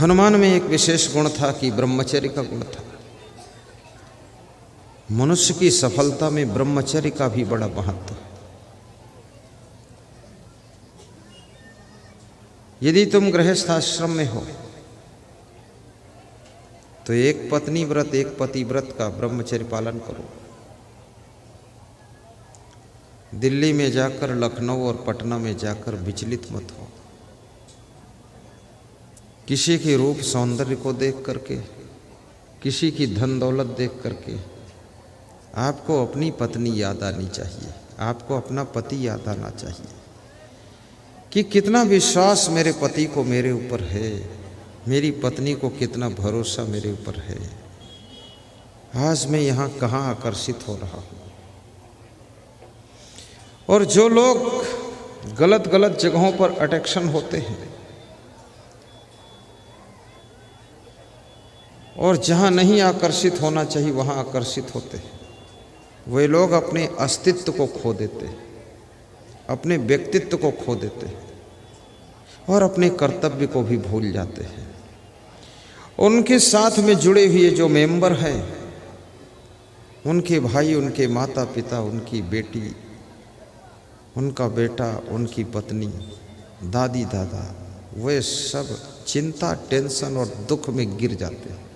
हनुमान में एक विशेष गुण था कि ब्रह्मचर्य का गुण था। मनुष्य की सफलता में ब्रह्मचर्य का भी बड़ा महत्व है। यदि तुम गृहस्थ आश्रम में हो तो एक पत्नी व्रत एक पति व्रत का ब्रह्मचर्य पालन करो। दिल्ली में जाकर, लखनऊ और पटना में जाकर विचलित मत हो। किसी के रूप सौंदर्य को देख करके, किसी की धन दौलत देख करके आपको अपनी पत्नी याद आनी चाहिए, आपको अपना पति याद आना चाहिए कि कितना विश्वास मेरे पति को मेरे ऊपर है, मेरी पत्नी को कितना भरोसा मेरे ऊपर है। आज मैं यहाँ कहाँ आकर्षित हो रहा हूँ। और जो लोग गलत गलत जगहों पर अट्रैक्शन होते हैं और जहाँ नहीं आकर्षित होना चाहिए वहाँ आकर्षित होते हैं, वे लोग अपने अस्तित्व को खो देते हैं, अपने व्यक्तित्व को खो देते हैं और अपने कर्तव्य को भी भूल जाते हैं। उनके साथ में जुड़े हुए जो मेंबर हैं, उनके भाई, उनके माता पिता, उनकी बेटी, उनका बेटा, उनकी पत्नी, दादी दादा, वे सब चिंता, टेंशन और दुख में गिर जाते हैं।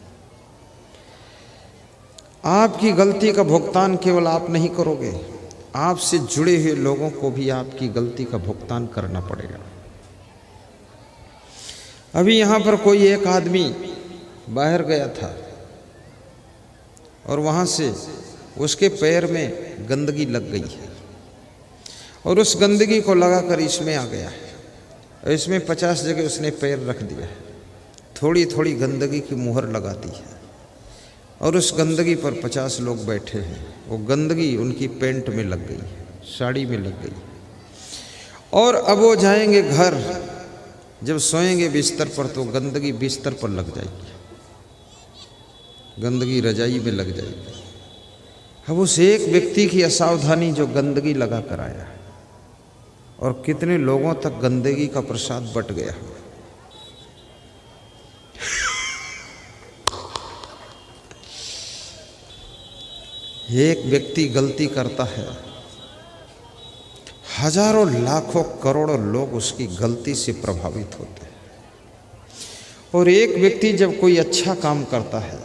आपकी गलती का भुगतान केवल आप नहीं करोगे, आपसे जुड़े हुए लोगों को भी आपकी गलती का भुगतान करना पड़ेगा। अभी यहाँ पर कोई एक आदमी बाहर गया था और वहाँ से उसके पैर में गंदगी लग गई है और उस गंदगी को लगाकर इसमें आ गया है और इसमें 50 जगह उसने पैर रख दिया है। थोड़ी थोड़ी गंदगी की मुहर लगा दी है और उस गंदगी पर 50 लोग बैठे हैं। वो गंदगी उनकी पैंट में लग गई, साड़ी में लग गई और अब वो जाएंगे घर, जब सोएंगे बिस्तर पर तो गंदगी बिस्तर पर लग जाएगी, गंदगी रजाई में लग जाएगी। अब उस एक व्यक्ति की असावधानी जो गंदगी लगा कर आया और कितने लोगों तक गंदगी का प्रसाद बट गया। एक व्यक्ति गलती करता है, हजारों लाखों करोड़ों लोग उसकी गलती से प्रभावित होते हैं। और एक व्यक्ति जब कोई अच्छा काम करता है,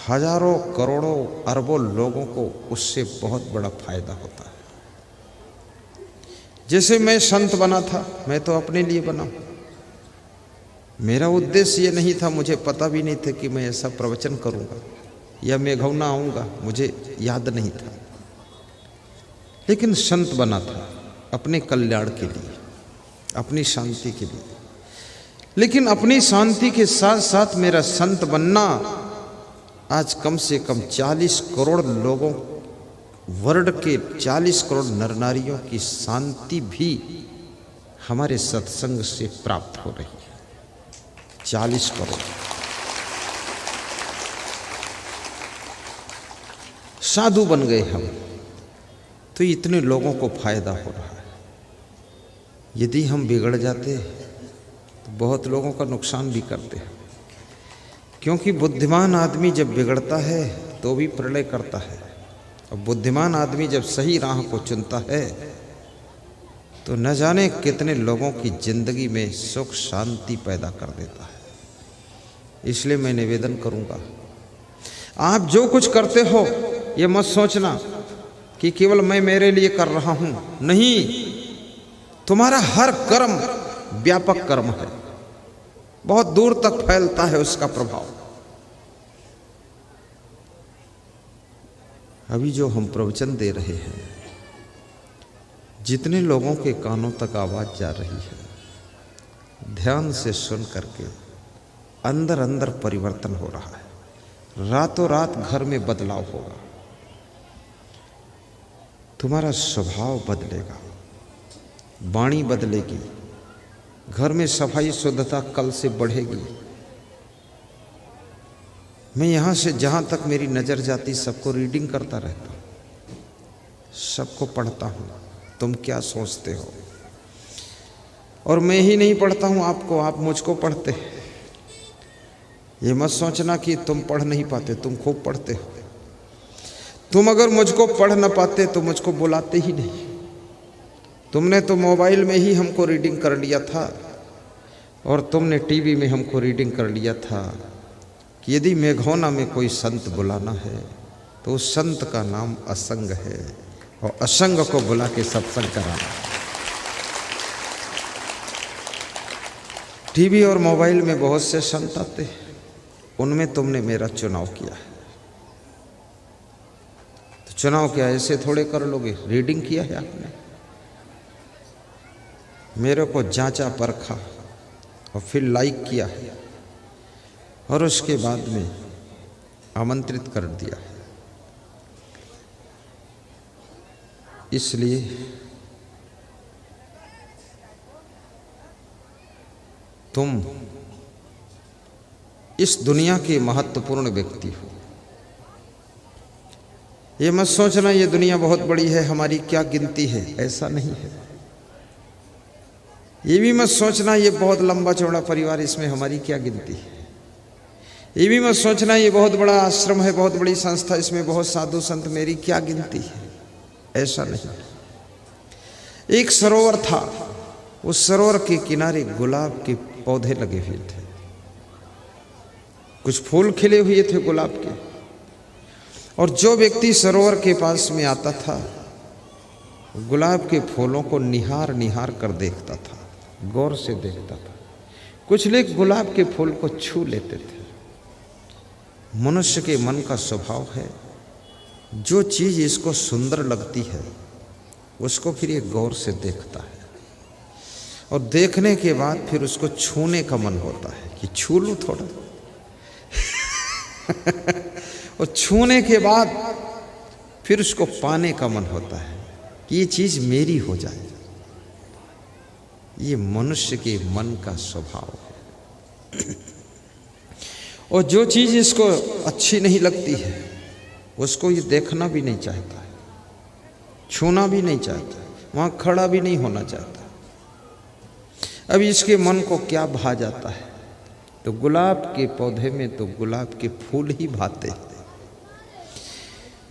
हजारों करोड़ों अरबों लोगों को उससे बहुत बड़ा फायदा होता है। जैसे मैं संत बना था, मैं तो अपने लिए बना, मेरा उद्देश्य ये नहीं था, मुझे पता भी नहीं था कि मैं ऐसा प्रवचन करूंगा या मेघौना आऊँगा, मुझे याद नहीं था। लेकिन संत बना था अपने कल्याण के लिए, अपनी शांति के लिए। लेकिन अपनी शांति के साथ साथ मेरा संत बनना आज कम से कम 40 करोड़ लोगों, वर्ल्ड के 40 करोड़ नर नारियों की शांति भी हमारे सत्संग से प्राप्त हो रही है। 40 करोड़ साधु बन गए हम, तो इतने लोगों को फायदा हो रहा है। यदि हम बिगड़ जाते तो बहुत लोगों का नुकसान भी करते हैं, क्योंकि बुद्धिमान आदमी जब बिगड़ता है तो भी प्रलय करता है, और बुद्धिमान आदमी जब सही राह को चुनता है तो न जाने कितने लोगों की जिंदगी में सुख शांति पैदा कर देता है। इसलिए मैं निवेदन करूंगा, आप जो कुछ करते हो ये मत सोचना कि केवल मैं मेरे लिए कर रहा हूं। नहीं, तुम्हारा हर कर्म व्यापक कर्म है, बहुत दूर तक फैलता है उसका प्रभाव। अभी जो हम प्रवचन दे रहे हैं, जितने लोगों के कानों तक आवाज जा रही है, ध्यान से सुन करके अंदर अंदर परिवर्तन हो रहा है। रातों रात घर में बदलाव होगा, तुम्हारा स्वभाव बदलेगा, वाणी बदलेगी, घर में सफाई शुद्धता कल से बढ़ेगी। मैं यहाँ से जहाँ तक मेरी नज़र जाती सबको रीडिंग करता रहता हूँ, सबको पढ़ता हूँ, तुम क्या सोचते हो। और मैं ही नहीं पढ़ता हूँ आपको, आप मुझको पढ़ते हैं। ये मत सोचना कि तुम पढ़ नहीं पाते, तुम खूब पढ़ते हो। तुम अगर मुझको पढ़ न पाते तो मुझको बुलाते ही नहीं। तुमने तो मोबाइल में ही हमको रीडिंग कर लिया था और तुमने टीवी में हमको रीडिंग कर लिया था कि यदि मेघौना में कोई संत बुलाना है तो उस संत का नाम असंग है और असंग को बुला के सत्संग कराना। टीवी और मोबाइल में बहुत से संत आते हैं, उनमें तुमने मेरा चुनाव किया है। तो चुनाव क्या ऐसे थोड़े कर लोगे, रीडिंग किया है आपने। मेरे को जांचा परखा और फिर लाइक किया है और उसके बाद में आमंत्रित कर दिया। इसलिए तुम इस दुनिया के महत्वपूर्ण व्यक्ति हो। ये मत सोचना ये दुनिया बहुत बड़ी है, हमारी क्या गिनती है, ऐसा नहीं है। ये भी मत सोचना ये बहुत लंबा चौड़ा परिवार, इसमें हमारी क्या गिनती है। ये भी मत सोचना ये बहुत बड़ा आश्रम है, बहुत बड़ी संस्था, इसमें बहुत साधु संत, मेरी क्या गिनती है, ऐसा नहीं। एक सरोवर था, उस सरोवर के किनारे गुलाब के पौधे लगे हुए थे, कुछ फूल खिले हुए थे गुलाब के, और जो व्यक्ति सरोवर के पास में आता था गुलाब के फूलों को निहार निहार कर देखता था, गौर से देखता था। कुछ लोग गुलाब के फूल को छू लेते थे। मनुष्य के मन का स्वभाव है, जो चीज़ इसको सुंदर लगती है उसको फिर ये गौर से देखता है और देखने के बाद फिर उसको छूने का मन होता है कि छू लूँ थोड़ा और छूने के बाद फिर उसको पाने का मन होता है कि ये चीज़ मेरी हो जाए। ये मनुष्य के मन का स्वभाव है। और जो चीज़ इसको अच्छी नहीं लगती है उसको ये देखना भी नहीं चाहता है, छूना भी नहीं चाहता, वहाँ खड़ा भी नहीं होना चाहता। अब इसके मन को क्या भा जाता है, तो गुलाब के पौधे में तो गुलाब के फूल ही भाते हैं।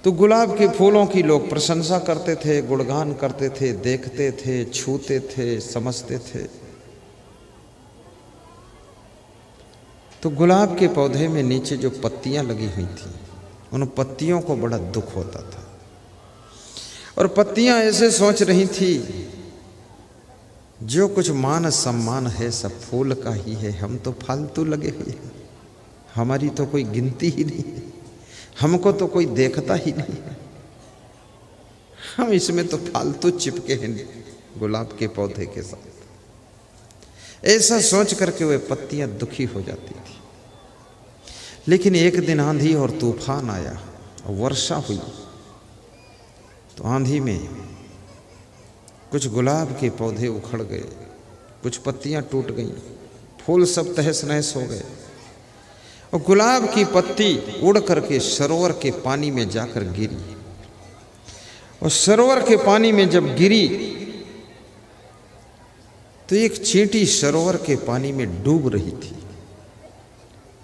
तो गुलाब के फूलों की लोग प्रशंसा करते थे, गुणगान करते थे, देखते थे, छूते थे, समझते थे। तो गुलाब के पौधे में नीचे जो पत्तियां लगी हुई थी उन पत्तियों को बड़ा दुख होता था और पत्तियां ऐसे सोच रही थी जो कुछ मान सम्मान है सब फूल का ही है, हम तो फालतू लगे हुए हैं, हमारी तो कोई गिनती ही नहीं है, हमको तो कोई देखता ही नहीं है, हम इसमें तो फालतू चिपके हैं गुलाब के पौधे के साथ। ऐसा सोच करके वे पत्तियां दुखी हो जाती थी। लेकिन एक दिन आंधी और तूफान आया और वर्षा हुई, तो आंधी में कुछ गुलाब के पौधे उखड़ गए, कुछ पत्तियां टूट गईं, फूल सब तहस नहस हो गए और गुलाब की पत्ती उड़ करके सरोवर के पानी में जाकर गिरी। और सरोवर के पानी में जब गिरी तो एक चींटी सरोवर के पानी में डूब रही थी।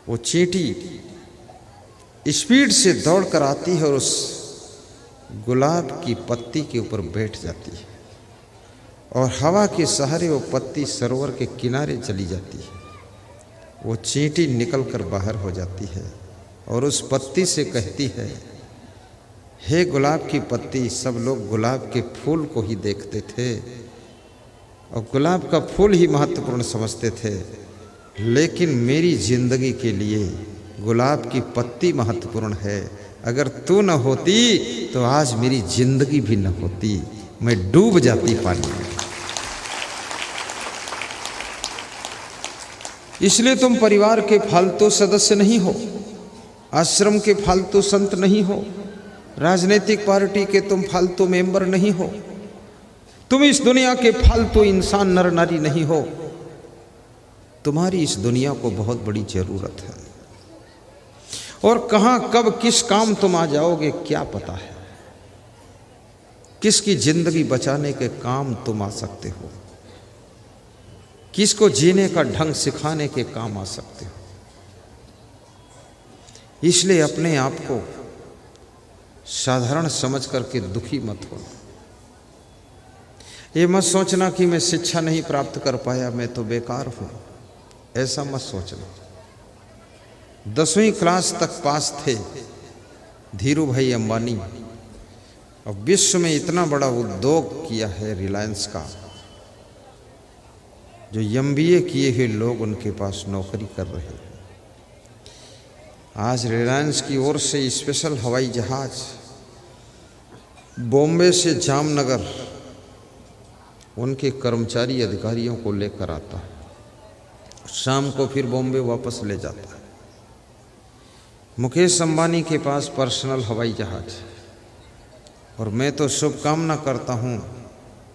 वो चींटी स्पीड से दौड़कर आती है और उस गुलाब की पत्ती के ऊपर बैठ जाती है और हवा के सहारे वो पत्ती सरोवर के किनारे चली जाती है। वो चींटी निकलकर बाहर हो जाती है और उस पत्ती से कहती है, हे गुलाब की पत्ती, सब लोग गुलाब के फूल को ही देखते थे और गुलाब का फूल ही महत्वपूर्ण समझते थे, लेकिन मेरी जिंदगी के लिए गुलाब की पत्ती महत्वपूर्ण है। अगर तू न होती तो आज मेरी जिंदगी भी न होती, मैं डूब जाती पानी में। इसलिए तुम परिवार के फालतू सदस्य नहीं हो, आश्रम के फालतू संत नहीं हो, राजनीतिक पार्टी के तुम फालतू मेंबर नहीं हो, तुम इस दुनिया के फालतू इंसान नर नारी नहीं हो। तुम्हारी इस दुनिया को बहुत बड़ी जरूरत है और कहां कब किस काम तुम आ जाओगे क्या पता है। किसकी जिंदगी बचाने के काम तुम आ सकते हो, किसको जीने का ढंग सिखाने के काम आ सकते हो। इसलिए अपने आप को साधारण समझ करके दुखी मत हो। ये मत सोचना कि मैं शिक्षा नहीं प्राप्त कर पाया, मैं तो बेकार हूं, ऐसा मत सोचना। 10वीं क्लास तक पास थे धीरू भाई अंबानी, और विश्व में इतना बड़ा उद्योग किया है रिलायंस का, जो MBA किए हुए लोग उनके पास नौकरी कर रहे हैं। आज रिलायंस की ओर से स्पेशल हवाई जहाज बॉम्बे से जामनगर उनके कर्मचारी अधिकारियों को लेकर आता है, शाम को फिर बॉम्बे वापस ले जाता है। मुकेश अंबानी के पास पर्सनल हवाई जहाज, और मैं तो शुभकामना करता हूँ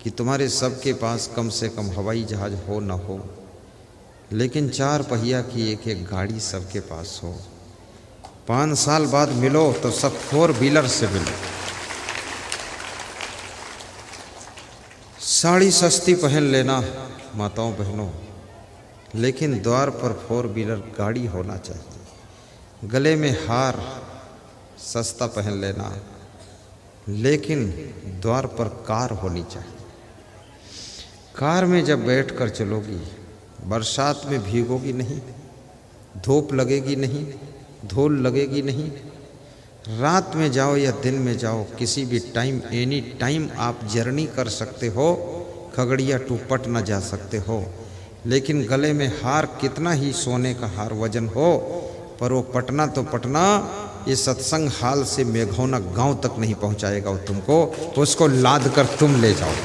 कि तुम्हारे सबके पास कम से कम हवाई जहाज हो ना हो, लेकिन 4 पहिया की एक गाड़ी सबके पास हो। 5 साल बाद मिलो तो सब 4 व्हीलर से मिलो। साड़ी सस्ती पहन लेना माताओं बहनों, लेकिन द्वार पर 4 व्हीलर गाड़ी होना चाहिए। गले में हार सस्ता पहन लेना, लेकिन द्वार पर कार होनी चाहिए। कार में जब बैठकर चलोगी, बरसात में भीगोगी नहीं, धूप लगेगी नहीं, धूल लगेगी नहीं। रात में जाओ या दिन में जाओ, किसी भी टाइम एनी टाइम आप जर्नी कर सकते हो। खगड़िया टू पटना जा सकते हो, लेकिन गले में हार कितना ही सोने का हार वजन हो, पर वो पटना तो पटना, ये सत्संग हाल से मेघौना गांव तक नहीं पहुंचाएगा वो तुमको, उसको लाद कर तुम ले जाओ।